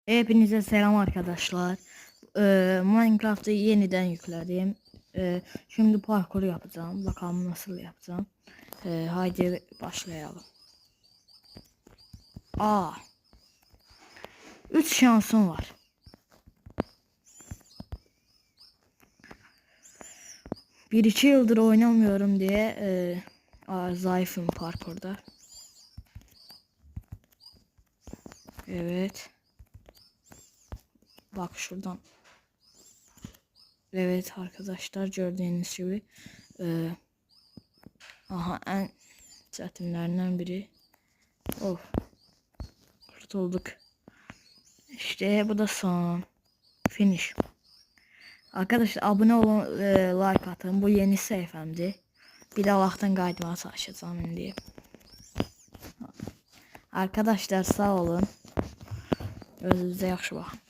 Hepinize selam arkadaşlar. Minecraft'ı yeniden yükledim. Şimdi parkur yapacağım. Bakalım nasıl yapacağım. Haydi başlayalım. Aa, 3 şansım var. Bir iki yıldır oynamıyorum diye zayıfım parkurda. Evet. Bak şuradan. Evet arkadaşlar, gördüğünüz gibi aha en çetinlerinden biri. Of, kurtulduk. İşte bu da son finish. Arkadaşlar abone olun, like atın. Bu yeni sayfamdı. Bir de Allah'tan qayıtmağa çalışacağım indi. Arkadaşlar sağ olun. Özünüzə yaxşı baxın.